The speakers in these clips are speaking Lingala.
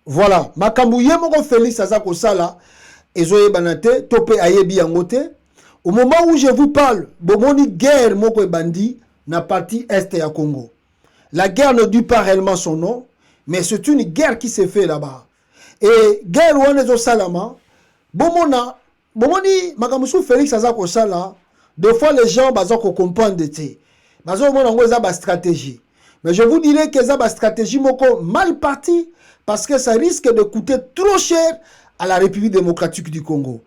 Voilà, Makambouye moko Félix Azako Sala, Ezoye Banate, Tope Ayebi Yangote. Au moment où je vous parle, Bomoni guerre moko bandi na partie est ya Congo. La guerre ne dit pas réellement son nom, mais c'est une guerre qui s'est faite là-bas. Et guerre Wanezo Salama, Bomoni Makamusu Félix Azako Sala, deux fois les gens bazako comprendre de te. Bazo mona ngoza ba stratégie. Mais je vous dirais que ça ba stratégie moko mal partie parce que ça risque de coûter trop cher à la République démocratique du Congo.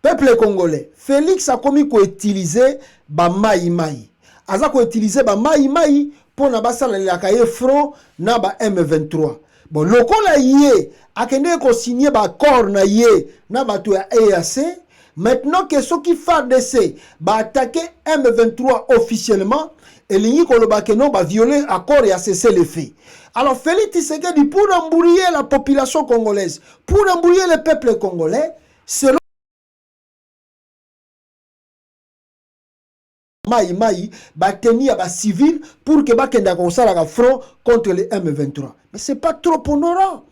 Peuple congolais, Félix a commis qu'on utiliser ba maï. Aza qu'on utiliser ba maï pour na basa la kaye front na ba M23. Bon, lokola yé a kende ko signer ba accord na yé na ba to EAC. Maintenant que ceux qui FARDC ba attaquer M23 officiellement, et l'Union Kolobakeno va violer l'accord et a cessé les faits. Alors Félix Tshisekedi, pour embrouiller la population congolaise, pour embrouiller le peuple congolais, selon Maï, va tenir à civil pour que Bakenda Konsala la front contre les M23. Mais c'est pas trop honorant.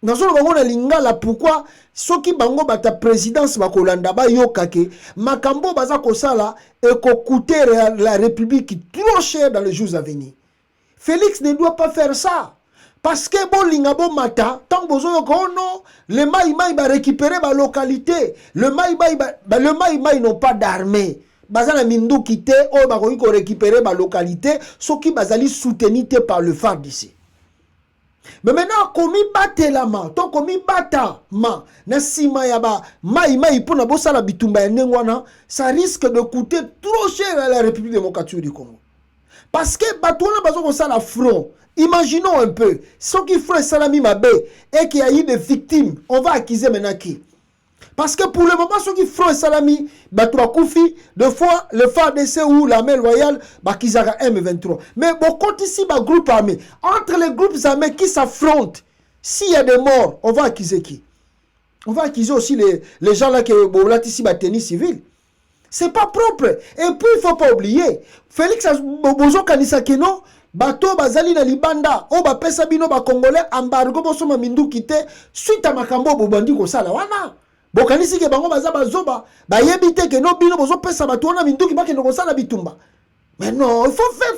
Dans ce moment lingala pourquoi ceux qui bango bata présidence bakolanda ba yokake makambo baza kosala et ko coûter la République trop cher dans les jours à venir. Félix ne doit pas faire ça parce que bon lingabo mata tant bozo yoko non le maï va récupérer ba localité le maï n'ont pas d'armée bazana mindu kité o ba ko récupérer ba localité ceux qui bazali soutenus par le FARDC. Mais maintenant, comme il bat la main, tant comme il bat ma, na sima yaba, maï pour na bossa la bitumba n'engwana, ça risque de coûter trop cher à la République démocratique du Congo. Parce que batouana bazo comme ça la front. Imaginons un peu, ceux qui font salami mabé et qu'il y a eu des victimes, on va accuser maintenant qui? Parce que pour le moment, ceux qui font salami, Batoua Koufi, deux fois le FARDC ou l'armée loyale, Bakizara M23. Mais beaucoup ici, groupe armé. Entre les groupes armés qui s'affrontent, s'il y a des morts, on va accuser qui? On va accuser aussi les gens là qui ont ici, tennis civil. C'est pas propre. Et puis, il ne faut pas oublier, Félix Bozo Kanisa Keno, bateau bazali na libanda, o ba pesa bino ba Congolais, embargo boso ma mindu kite, suite à Makambo Bobandi Kosala, wana. Bokanisi ke bango baza bazoba ba yebite ke no bino bozo pesa batona minduki ba ke no kosala bitumba. Mais non, il faut faire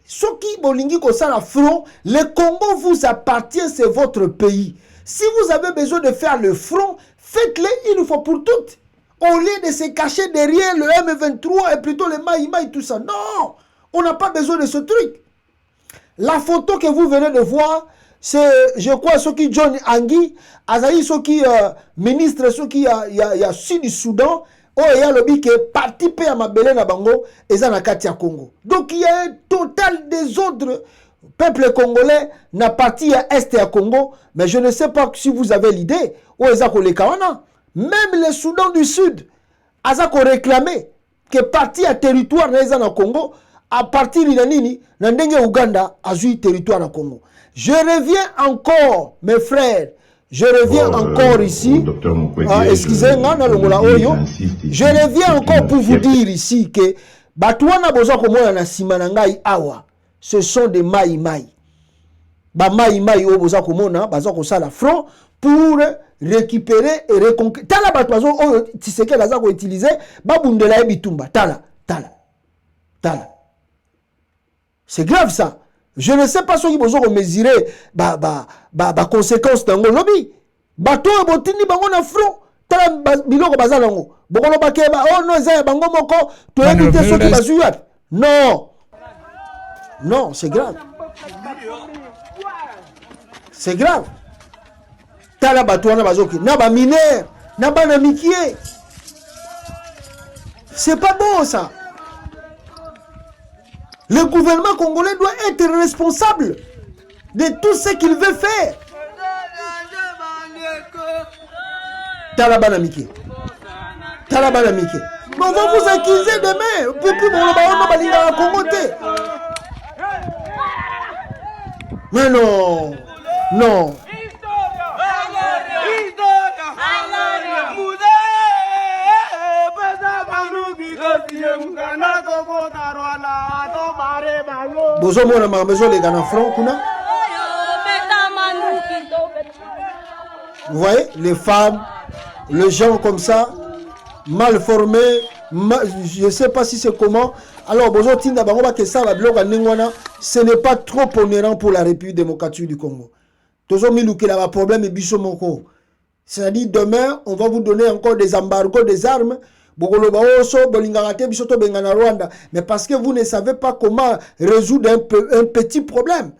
ceux qui bolingi kosala front, le Congo vous appartient, c'est votre pays. Si vous avez besoin de faire le front, faites-le une fois pour toutes. Au lieu de se cacher derrière le M23 et plutôt le maï tout ça. Non, on n'a pas besoin de ce truc. La photo que vous venez de voir, c'est, je crois, ceux qui John Angui, Azaï, ceux qui ministre, ceux qui y a Sud du Soudan, oh, il y a le bi qui est participé à ma belé na bango, et ça na Katia Congo. Donc il y a un total désordre. Peuple congolais n'a parti à Est et à Congo, mais je ne sais pas si vous avez l'idée, où est-ce que les Kawana, même le Soudan du Sud, Azako réclamé que parti à territoire na Congo, à partir de Nini, Nandenge Ouganda, a eu territoire à Congo. Je reviens encore, mes frères, je reviens encore ici. Excusez-moi, je reviens encore pour vous dire ici que Batouana Bozo Komoya na Simanangai Awa, ce sont des maï. Ba maï au Bozo Komona, Bazo Kosala front pour récupérer et reconquérir. Tala Batouazo, tu sais qu'elle a utilisé, Babundela Bitumba, Tala. C'est grave ça. Je ne sais pas ce qui besoin de mesurer conséquences dans le lobby. Bateau et botini bango na front. Tala biloko bazalango. Bokolo bakeba oh non za bango moko to éviter ceux qui bazuat. Non. Non, c'est grave. C'est grave. Tala bateau na bazoki. Na ba mineur, na ba na mikié. C'est pas bon ça. Le gouvernement congolais doit être responsable de tout ce qu'il veut faire. Talabanamike. Mais on va vous accuser demain. Mais non. Non. Bozo mona ma maison les gars na front kuna. Vous voyez, les femmes, les gens comme ça, mal formés, je ne sais pas si c'est comment. Alors, ce n'est pas trop onérant pour la République démocratique du Congo. C'est-à-dire, demain, on va vous donner encore des embargos, des armes. Mais parce que vous ne savez pas comment résoudre un petit problème.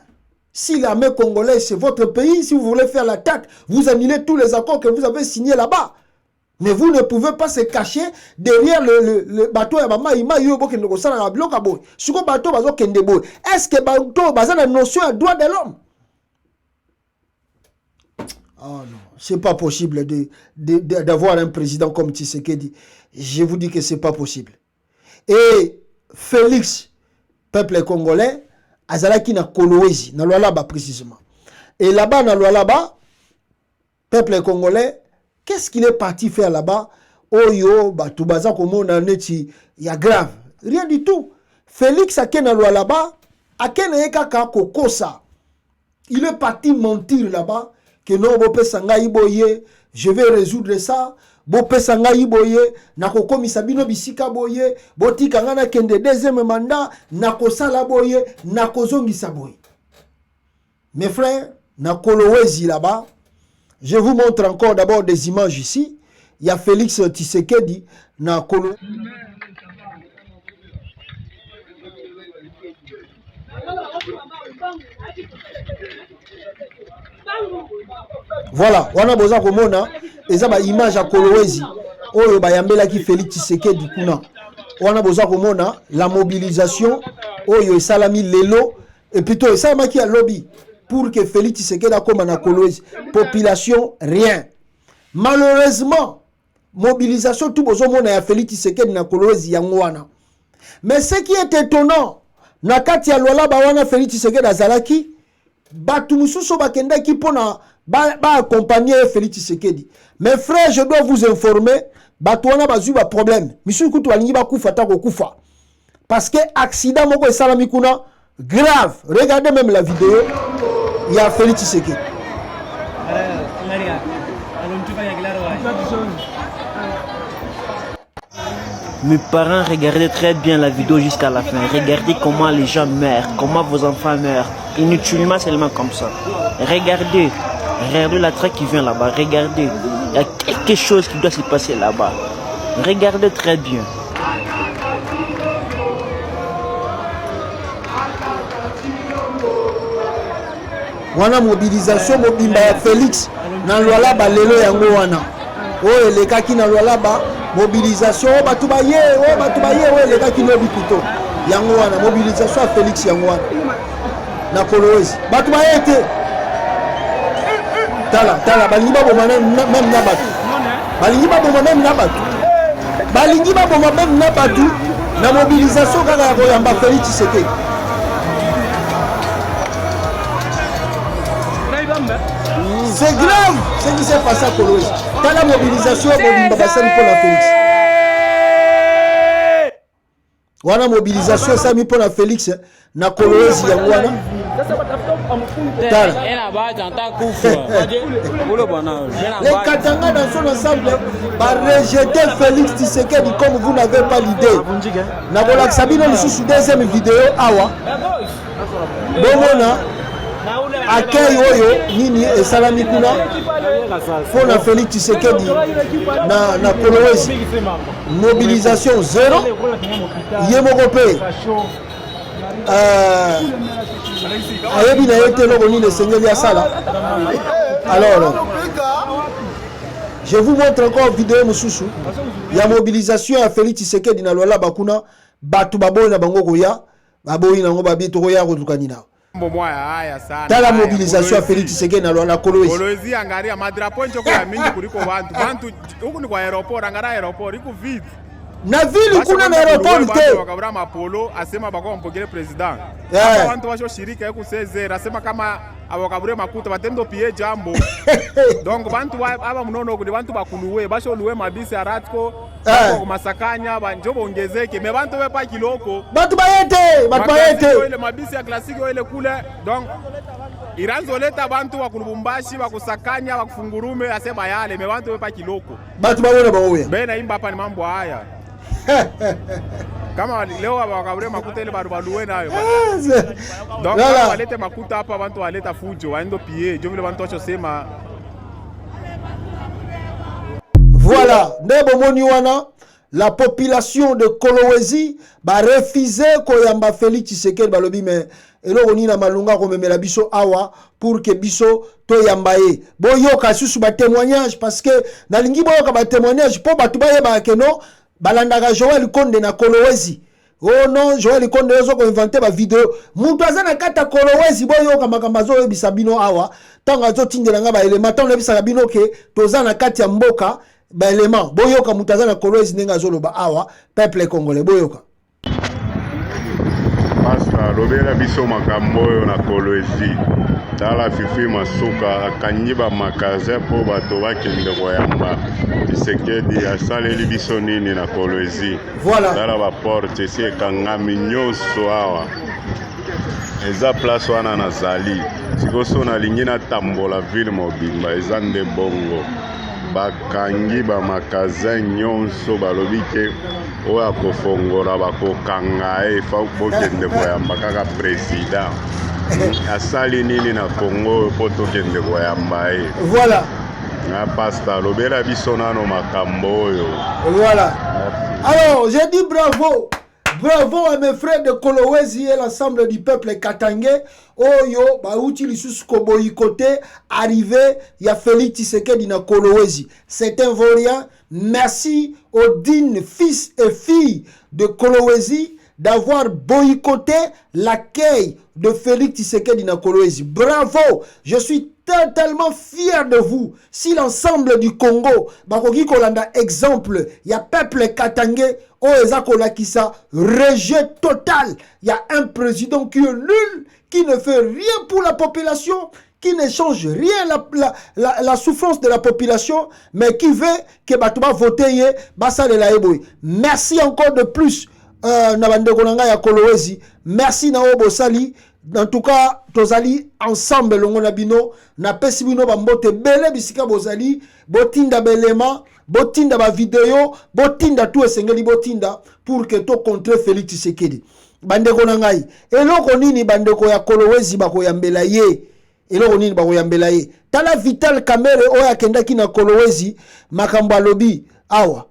Si l'armée congolaise, c'est votre pays, si vous voulez faire l'attaque, vous annulez tous les accords que vous avez signés là-bas. Mais vous ne pouvez pas se cacher derrière le bateau. Est-ce que bateau a la notion de droit de l'homme? Oh non, c'est pas possible d'avoir un président comme Tshisekedi. Je vous dis que c'est pas possible. Et Félix, peuple congolais, azalaki na Kolwezi, na Lualaba précisément. Et là-bas, na Lualaba, peuple congolais, qu'est-ce qu'il est parti faire là-bas? Oyo, batubaza komona neti, ya grave. Rien du tout. Félix ake na Lualaba, ake na yekaka kokosa. Il est parti mentir là-bas, que non, bope sanga iboye, je vais résoudre ça. Bope sanga iboye, nako komisa bino bisika boye, botika ngana kende deuxième mandat, nako sala boye, nako zongisa boye. Mes frères, nako Kolwezi là-bas, je vous montre encore d'abord des images ici. Il y a Félix Tshisekedi, na Kolwezi. Voilà, on a besoin de mona, et ça image à Kolwezi. Oyo bayambela ki Félix Tshisekedi kuna. On a besoin de mona la mobilisation. Oyo et salami lelo et plutôt ça qui a lobby pour que Félix Tshisekedi a comme na Kolwezi. Population rien. Malheureusement, mobilisation tout besoin mona ya Félix Tshisekedi na Kolwezi yangwana. Mais ce qui est étonnant, na kati ya Lualaba wana Félix Tshisekedi azalaki batu mususu bakenda ki pona ba accompagner Félix Tshisekedi. Mes frères, je dois vous informer, batu wana bazu ba problème. Misu kutu alingi ba kufa ta ko kufa. Parce que accident moko esalami kuna grave. Regardez même la vidéo. Il y a Félix Tshisekedi. Mes parents, regardez très bien la vidéo jusqu'à la fin. Regardez comment les gens meurent, comment vos enfants meurent. Inutilement seulement comme ça. Regardez. Regardez la traque qui vient là-bas. Regardez. Il y a quelque chose qui doit se passer là-bas. Regardez très bien. Wana mobilisation mobimba ya Félix na Lualaba lelo yango wana. Oyo elekaki na Lualaba mobilisation batu baye oyo elekaki lobi pito. Yango wana mobilisation ya Félix yango wana. Na Kolwezi. Batu baye te. Tala balingi baboma même na batu. Balingi baboma même na batu. Balingi baboma même na batu na mobilisation kaka ya koyamba Félix Tshisekedi. C'est grave ce qui s'est passé à Kolwezi. Dans la mobilisation, pour la Félix. Wana mobilisation, ça mis pour la Félix. Na Kolwezi ya wana. Les Katanga dans son ensemble va rejeter Félix Tshisekedi comme vous n'avez pas l'idée. Nabola Sabino sous deuxième vidéo awa. Bomona accueil oyo nini esalami kuna pona Félix Tshisekedi na Kolwezi. Mobilisation zéro. Yemoko pe ayebi na ye te eloko nini esengeli ya sala. Alors je vous montre encore vidéo mosusu ya mobilisation ya Félix Tshisekedi na Lualaba kuna batu baboyi na bango koya baboyi nango babi tokoya kotukani nao. Dans la mobilisation ya Félix Tshisekedi na Kolwezi. Kolwezi angaria madrapo njoko ya mingi kuliko bantu huku ni kwa aeroport, angaria aeroport iko vide. Na vile kuna na aeroport te. Wakabra mapolo asema bako mpokele president. Bantu washo shirika yako seze asema kama abakabure makuta batendo pie jambo. Donc bantu aba mnono kudi bantu bakuluwe basho luwe mabisi aratko kwa masakanya banjo bongezeke me bantu bepa kiloko. Bantu bayete. Ile mabisi ya klasiki ile kule. Donc iranzoleta bantu wa kulubumbashi wa kusakanya wa kufungurume asema yale me bantu wepa kiloko batu babona baoya bena imba hapa ni mambo haya kama leo wakabure makuta ile bado baluwe nayo donc walete makuta hapa bantu waleta fujo waendo pie jo vile bantu wachosema. Voilà, ndebo moni wana la population de Kolwezi ba refuser koyamba Félix Tshisekedi balobi mais eloko nini na malunga ko memela biso awa pour que biso to yambaye boyoka susu ba témoignage parce que nalingi boyoka ba témoignage po batu baye ba keno balandaka Joël Konde na Kolwezi. Oh non, Joël Konde zo ko inventer ba vidéo muntu azana kata Kolwezi boyoka makambo zo yebisa bino awa tanga zo tindela nga ba element tanga yebisa bino ke tozana kati ya mboka ba élément boyoka mutazana Kolwezi nenga zoloba awa peuple congolais boyoka pasta lobela biso makambo oyo na Kolwezi tala fifi masuka akanyiba makaze po bato bakende koyamba Tshisekedi asaleli biso nini na Kolwezi. Voilà, tala ba porte esi ekangami nyonso awa eza place wana nazali sikoso nalingi natambola ville mobimba eza nde bongo bakangi ba magazin nyonso balobi ke oyo akofongola bakokanga fa bokende koyamba kaka president asali nini na Congo po tokende koyamba ye. voilà na pasta alobela biso nano makambo oyo. Voilà. Alors, j'ai dit bravo. Bravo à mes frères de Kolwezi et l'ensemble du peuple katangais. Oyo, ba uti lisusu ko boycotté, arrivé, il y a Félix Tshisekedi na Kolwezi. C'est un vaurien. Merci aux dignes fils et filles de Kolwezi d'avoir boycotté l'accueil de Félix Tshisekedi na Kolwezi. Bravo. Je suis tellement fier de vous. Si l'ensemble du Congo, bakoki kolanda exemple, il y a peuple katangais, Oezakolakisa, rejet total. Il y a un président qui est nul, qui ne fait rien pour la population, qui ne change rien la souffrance de la population, mais qui veut que Batouba vote Bassa de la Eboy. Merci encore de plus, Nabande Konanga ya Kolwezi. Merci Naobo Sali. En tout cas, tozali ensemble longo na bino na pesi bino bambote bele bisika bozali botinda belema botinda ba vidéo botinda tout esengeli botinda pour que to contre Félix Tshisekedi bandeko na ngai eloko nini bandeko ya Kolwezi bakoyambela ye eloko nini bakoyambela ye tala Vital Kamerhe oya kendaki na Kolwezi makambo alobi awa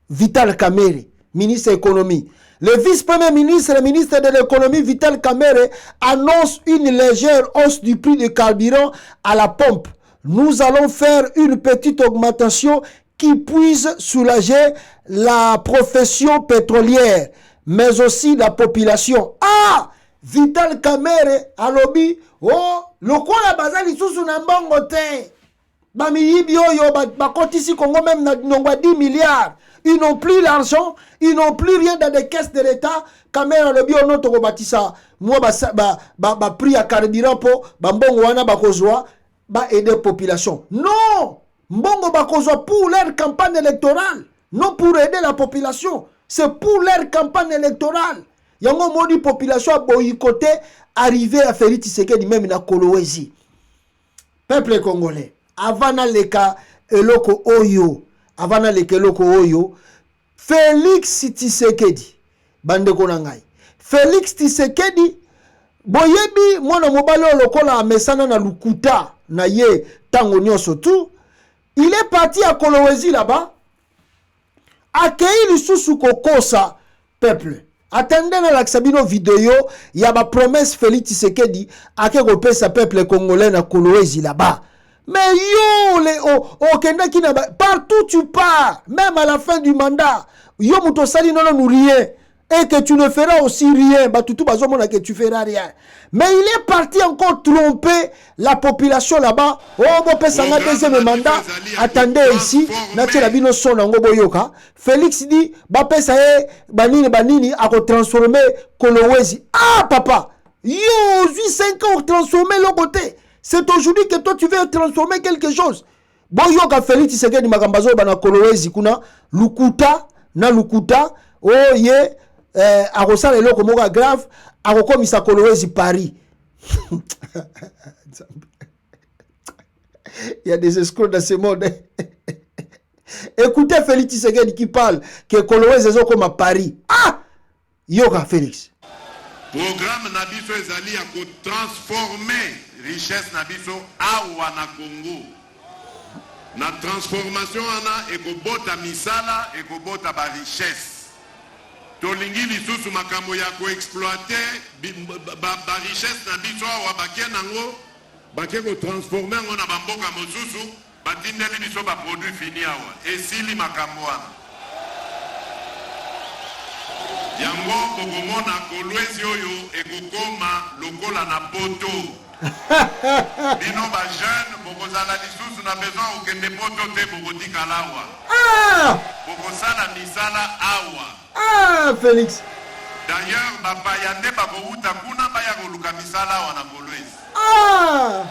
Vital Kamerhe ministre économie. Le vice-premier ministre, le ministre de l'économie Vital Kamerhe annonce une légère hausse du prix du carburant à la pompe. Nous allons faire une petite augmentation qui puisse soulager la profession pétrolière, mais aussi la population. Ah! Vital Kamerhe alobi, oh, lokola bazali susu na mbongo te. Bamiyibi oyo bakotisi Congo même na 10 milliards. Ils n'ont plus l'argent, ils n'ont plus rien dans des caisses de l'État. Kamera le bio noto ko batisa moi ba prix à carburant po ba mbongo wana bakozwa ba aider population. Non, mbongo bakozwa pour leur campagne électorale, non pour aider la population, c'est pour leur campagne électorale. Yango modi population a boycotté arrivé à Félix Tshisekedi même na Kolwezi. Peuple congolais, avana leka eloko oyo avana lekeloko oyo Félix Tshisekedi bandeko na ngai Félix Tshisekedi boyebi mwana mobali lokola amesana na lukuta na ye tango nyonso tout il est parti à Kolwezi là-bas accueilli lisusu kokosa peuple. Attendez na laksabino vidéo ya ba promesse Félix Tshisekedi ake kopesa peuple congolais na Kolwezi là-bas. Mais yo, partout tu pars, même à la fin du mandat, yo mutosali non nous rien, et que tu ne feras aussi rien, bah tout bazomona que tu feras rien. Mais il est parti encore tromper la population là-bas. Oh, bon pesanga deuxième mandat, attendez ici, natela bino son ngo boyoka. Félix dit, ba pesa banini a transformer Kolwezi. Ah papa, yo 5 ans transformer le côté. C'est aujourd'hui que toi tu veux transformer quelque chose. Boyoka Félix Tshisekedi makambazo bana Kolwezi kuna lukuta oh ye akosala eloko moka grave akokomisa Kolwezi Paris. Il y a des escrocs dans ce monde. Écoutez Félix Tshisekedi qui parle que Kolwezi est comme à Paris. Ah! Yoga Félix. Programme na biso ezali ya ko transformer richesse na biso awa na Congo. Na transformation ana ekobota misala ekobota ba richesse. Tolingi lisusu makambo ya ko exploiter ba richesse na biso awa bakie nango bakie ko transformer ngo na bamboka mosusu batindeli biso ba produit fini awa esili makambo ana. Yango bokomona Kolwezi oyo ekokoma lokola na poto. Bino ba jeune bokozala lisusu na besoin okende poto te bokotikala awa. Ah! Bokosala misala awa. Ah, Félix. D'ailleurs bapaya nde bakouta kuna baya koluka misala awa na Kolwezi. Ah!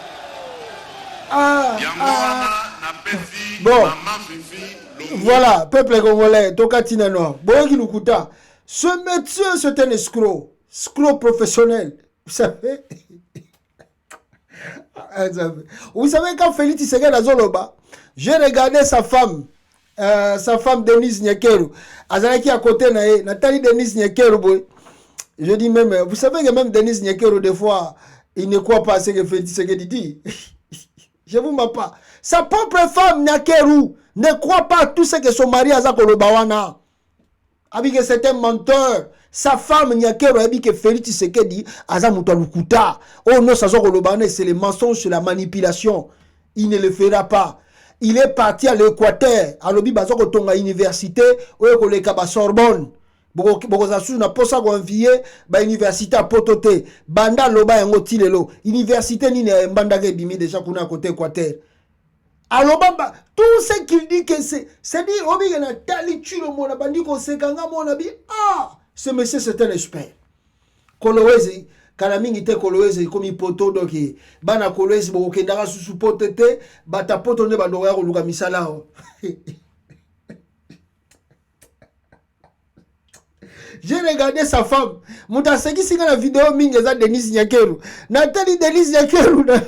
Ah! Yango wana na pesi bon. Maman Fifi. Voilà, peuple congolais, Tokatina Noir. Boyoki Lukuta. Ce médecin, c'est un escroc professionnel. Vous savez? Vous savez quand Félix Tshisekedi à Zoloba, j'ai regardé sa femme Denise Nyekeru. Azalaki à côté nae, Nathalie Denise Nyekeru boy. Je dis même, vous savez que même Denise Nyekeru des fois, il ne croit pas à ce que Félix Tshisekedi dit. Je vous mens pas. Sa propre femme Nyekeru ne croit pas à tout ce que son mari a za kolobawana. Abike c'est un menteur. Sa femme Nyakero abi que Félix Tshisekedi aza muto lukuta. Oh non, ça c'est les mensonges, c'est la manipulation. Il ne le fera pas. Il est parti à l'Équateur. À l'obi bazoko tonga université, oyo koleka ba Sorbonne. Boko za su na posa ko envier ba université à Potote. Banda loba yango tilelo. Université ni ne mbanda ke bimi déjà kuna côté Équateur. Alors, tout ce qu'il dit que c'est-à-dire, obi na tali chulo mona bandi ko sekanga mona bi ah, ce monsieur c'est un expert. Kolwezi kana mingi te Kolwezi comme poto donc bana Kolwezi bo kendara susu potete bata poto ne bando ya koluka misala. J'ai regardé sa femme. Muta seki singa la vidéo mingi za Denise Nyakeru. Nathalie Denise Nyakeru na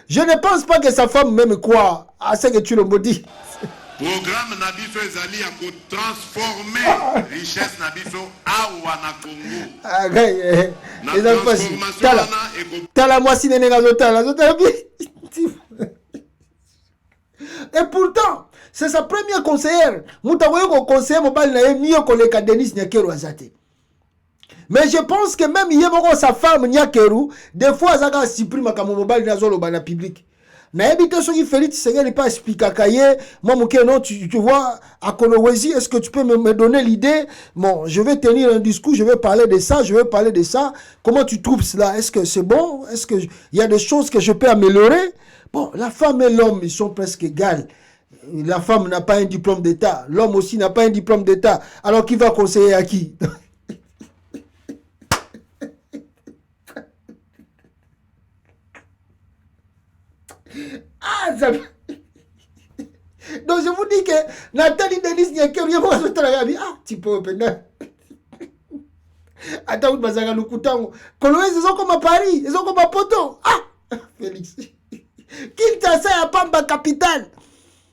je ne pense pas que sa femme même croit à ce que tu le maudis. Programme Nabiso ezali ya ko transformer richesse Nabiso awa na Congo. Ah gay, les enfants. Tala moi si nenga zotala. Et pourtant, c'est sa première conseillère. Mutawoyo ko conseiller mobile na mieux que le Denis Nyakeru azate. Mais je pense que même hier, sa femme Nyakeru, des fois, elle a supprimé comme mobile dans le public. Na habité ce qui Félix Tshisekedi n'est pas expliqué à Kaye. Moi, non, tu vois, à Kolwezi, est-ce que tu peux me donner l'idée? Bon, je vais tenir un discours, je vais parler de ça, Comment tu trouves cela? Est-ce que c'est bon? Est-ce qu'il y a des choses que je peux améliorer? Bon, la femme et l'homme, ils sont presque égales. La femme n'a pas un diplôme d'État. L'homme aussi n'a pas un diplôme d'État. Alors, qui va conseiller à qui? Ah, ça... Donc je vous dis que Nathalie Denise Nyakeru ah, tu peux attends, vous avez le couteau. Kolwezi, ils ont comme à Paris, ils ont comme à Poto. Ah, Félix. Qu'il t'a ça à Pamba capitale.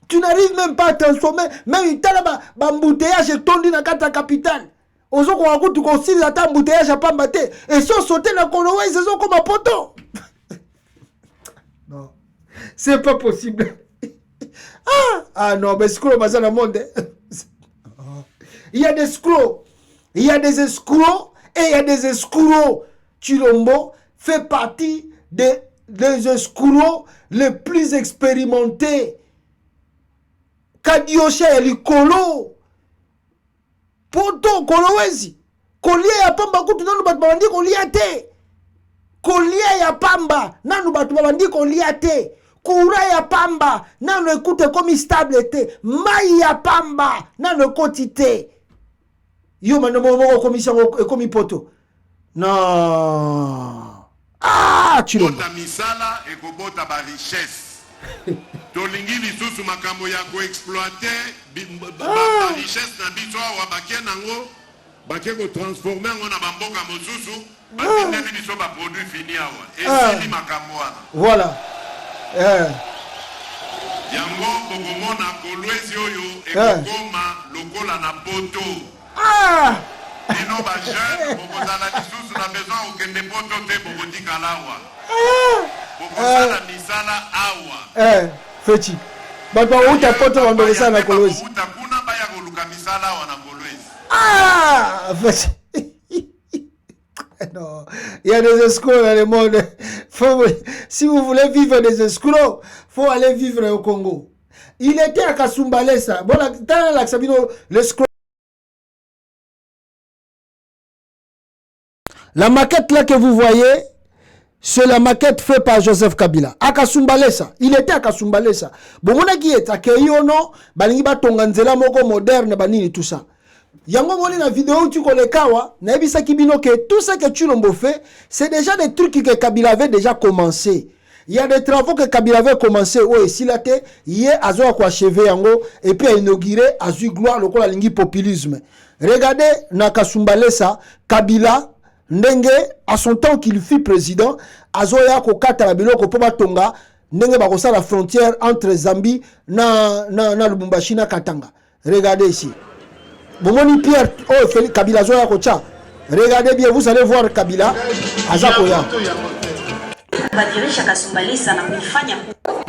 Tu n'arrives même pas à transformer. Même il t'a là, embouteillage et tondi dans la capitale. Aux autres, on a goûté qu'on s'il a embouteillage à Pamba. Et si on sautait dans Kolwezi, ils ont comme à Poto. Non. C'est pas possible. Ah non, mais escrocs, dans le monde. Il y a des escrocs. Il y a des escrocs et il y a des escrocs. Chilombo fait partie des escrocs les plus expérimentés. Kadioche et Likolo. Poto, Kolwezi. Kolia ya pamba kutu nanu batbandi kolia te. Kolia ya pamba nanu batbandi kolia te. Koura ya pamba nanu ekute komi stable te. Mai ya pamba nanu ekoti te. Yo mano moko commission komi poto. Non. Ah, tu l'as. Bota misala ekobota ba richesse. Tolingi lisusu makambo ya ko exploiter ba richesse na biso wa bakie nango bake ko transformer ngo na bamboka mosusu batindeli biso ba produit fini awa esili makambo wana voilà yango bokomona kolwezi oyo ekokoma lokola na poto bino bajeune bokozala lisusu na besoin okende poto te bokotikala awa bokozala misala awa feti bato bauta poto bambelesala na kolwezi bauta kuna baya koluka misala awa na kolwezi feti non, il y a des escrocs dans le monde. Si vous voulez vivre des escrocs, faut aller vivre au Congo. Il était à Kasumbalesa. Bon, dans l'escroc. La maquette là que vous voyez, c'est la maquette faite par Joseph Kabila. À Kasumbalesa. Il était à Kasumbalesa. Bon, on a qui est à Keyono, Balingiba Tonganzela Moko moderne, Banini, tout ça. Yango moni na vidéo tu kolekawa na ebisa kibino que tout ça que Tshilombo fait c'est déjà des trucs que Kabila avait déjà commencé. Il y a des travaux que Kabila avait commencé ouais si la té yé azo ko achever yango et puis inauguré azu gloire lokola lingi populisme. Regardez na Kasumbalesa Kabila ndenge à son temps qu'il fut président azo ya ko kata biloko po batonga ndenge ba kosa la frontière entre Zambie na Lubumbashi na Katanga. Regardez ici. Bomoni Pierre, oh Félix Kabila Zoya Kocha. Regardez bien, vous allez voir Kabila Azakoya.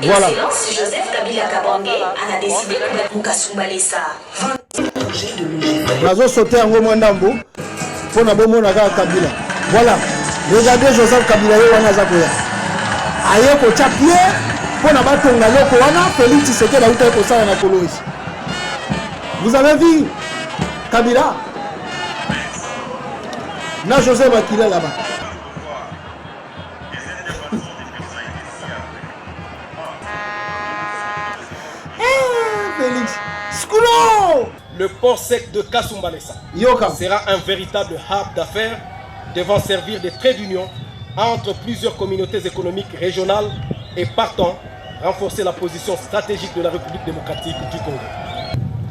Voilà. Joseph Kabila Kabangé a décidé pour Kasumbalesa. Nazo sauter en Romandambo pour na bomona Kabila. Voilà. Regardez Joseph Kabila Yoana Azakoya. Aye Kocha Pierre pour na batonga loko wana Félix Tshisekedi a uta ko sala na Koloisi. Vous avez vu Kabila na José Makila là-bas. Félix Skoulo. Le port sec de Kasumbalesa sera un véritable hub d'affaires devant servir de trait d'union entre plusieurs communautés économiques régionales et partant renforcer la position stratégique de la République démocratique du Congo.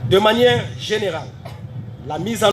De manière générale, la mise en